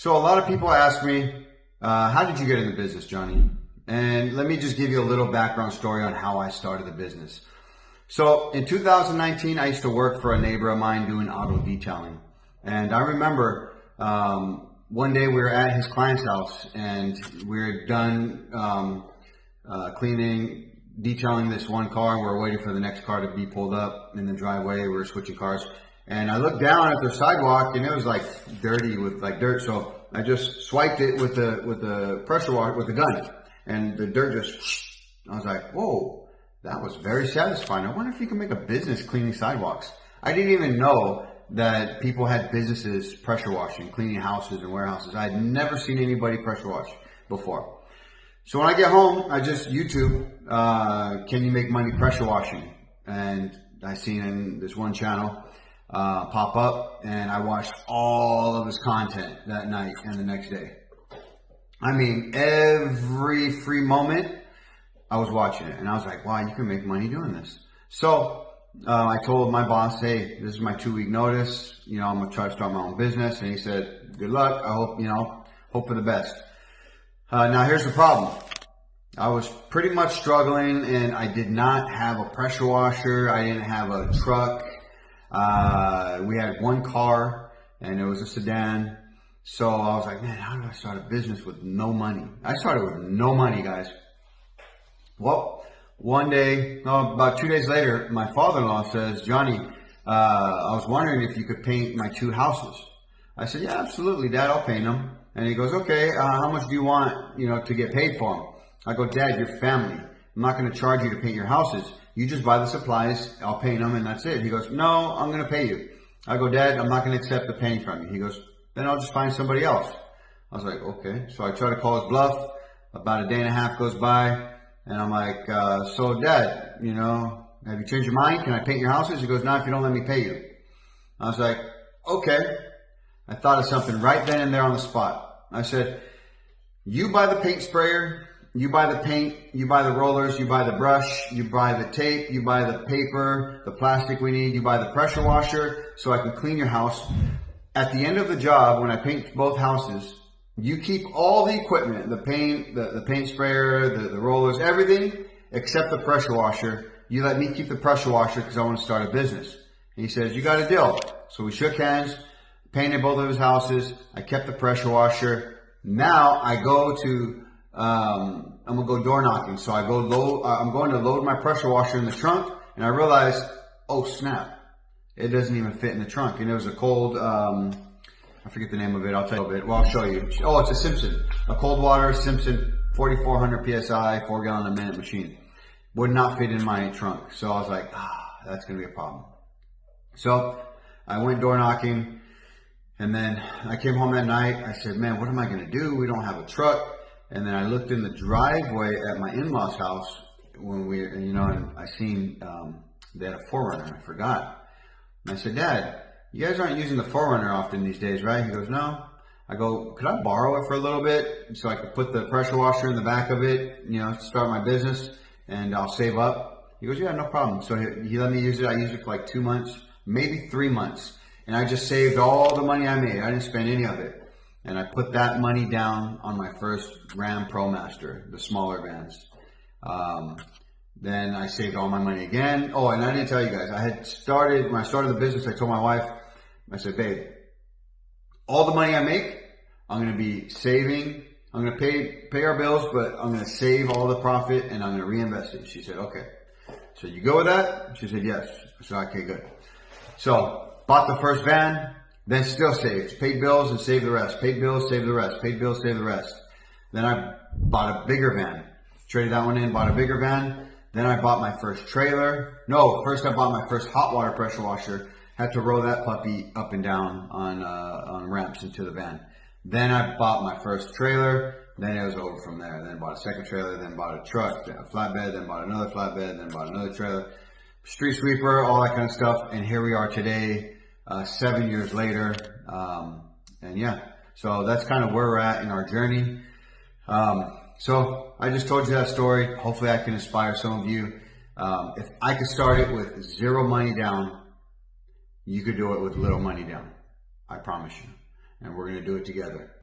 So a lot of people ask me, how did you get into business, Johnny? And let me just give you a little background story on how I started the business. So in 2019, I used to work for a neighbor of mine doing auto detailing. And I remember one day we were at his client's house and we were done cleaning, detailing this one car, and we were waiting for the next car to be pulled up in the driveway. We were switching cars. And I looked down at the sidewalk and it was like dirty with like dirt. So I just swiped it with the pressure washer, with the gun. And the dirt just, I was like, whoa, that was very satisfying. I wonder if you can make a business cleaning sidewalks. I didn't even know that people had businesses pressure washing, cleaning houses and warehouses. I had never seen anybody pressure wash before. So when I get home, I just YouTube, can you make money pressure washing? And I seen in this one channel pop up, and I watched all of his content that night and the next day. I mean, every free moment I was watching it, and I was like, wow, you can make money doing this. So I told my boss, hey, this is my 2-week notice. You know, I'm gonna try to start my own business. And he said, good luck. I hope, hope for the best. Now here's the problem. I was pretty much struggling, and I did not have a pressure washer. I didn't have a truck. We had one car, and it was a sedan. So I was like, man, how do I start a business with no money? I started with no money, guys. Well, one day, no, about 2 days later, my father-in-law says, Johnny, I was wondering if you could paint my 2 houses. I said, yeah, absolutely, Dad, I'll paint them. And he goes, okay, how much do you want, to get paid for them? I go, Dad, you're family. I'm not going to charge you to paint your houses. You just buy the supplies, I'll paint them, and that's it. He goes, no, I'm going to pay you. I go, Dad, I'm not going to accept the penny from you. He goes, then I'll just find somebody else. I was like, okay. So I try to call his bluff. About a day and a half goes by, and I'm like, so Dad, have you changed your mind? Can I paint your houses? He goes, no, if you don't let me pay you. I was like, okay. I thought of something right then and there on the spot. I said, you buy the paint sprayer, you buy the paint, you buy the rollers, you buy the brush, you buy the tape, you buy the paper, the plastic we need, you buy the pressure washer so I can clean your house. At the end of the job, when I paint both houses, you keep all the equipment, the paint, the paint sprayer, the rollers, everything except the pressure washer. You let me keep the pressure washer because I want to start a business. And he says, you got a deal. So we shook hands, painted both of his houses. I kept the pressure washer. Now I go to, I'm gonna go door knocking. So I'm going to load my pressure washer in the trunk, and I realized, oh snap, it doesn't even fit in the trunk. And it was a cold, I forget the name of it. I'll tell you a bit. Well, I'll show you. Oh, it's a Simpson, a cold water Simpson 4,400 PSI, 4 gallon a minute machine. Would not fit in my trunk. So I was like, that's gonna be a problem. So I went door knocking, and then I came home that night. I said, man, what am I gonna do? We don't have a truck. And then I looked in the driveway at my in-laws' house when and I seen they had a 4Runner. I forgot. And I said, Dad, you guys aren't using the 4Runner often these days, right? He goes, no. I go, could I borrow it for a little bit so I could put the pressure washer in the back of it, start my business, and I'll save up? He goes, yeah, no problem. So he let me use it. I used it for like 2 months, maybe 3 months. And I just saved all the money I made. I didn't spend any of it. And I put that money down on my first Ram ProMaster, the smaller vans. Then I saved all my money again. Oh, and I didn't tell you guys, when I started the business, I told my wife, I said, babe, all the money I make, I'm going to be saving. I'm going to pay our bills, but I'm going to save all the profit and I'm going to reinvest it. She said, okay. So you go with that? She said, yes. I said, okay, good. So bought the first van, then still saved. Paid bills and saved the rest. Paid bills, saved the rest. Paid bills, saved the rest. Then I bought a bigger van. Traded that one in, bought a bigger van. Then I bought my first trailer. No, first I bought my first hot water pressure washer. Had to roll that puppy up and down on ramps into the van. Then I bought my first trailer. Then it was over from there. Then bought a second trailer. Then bought a truck, then a flatbed. Then bought another flatbed. Then bought another trailer. Street sweeper, all that kind of stuff. And here we are today, 7 years later. And yeah, so that's kind of where we're at in our journey. So I just told you that story. Hopefully I can inspire some of you. If I could start it with 0 money down, you could do it with little money down. I promise you. And we're going to do it together.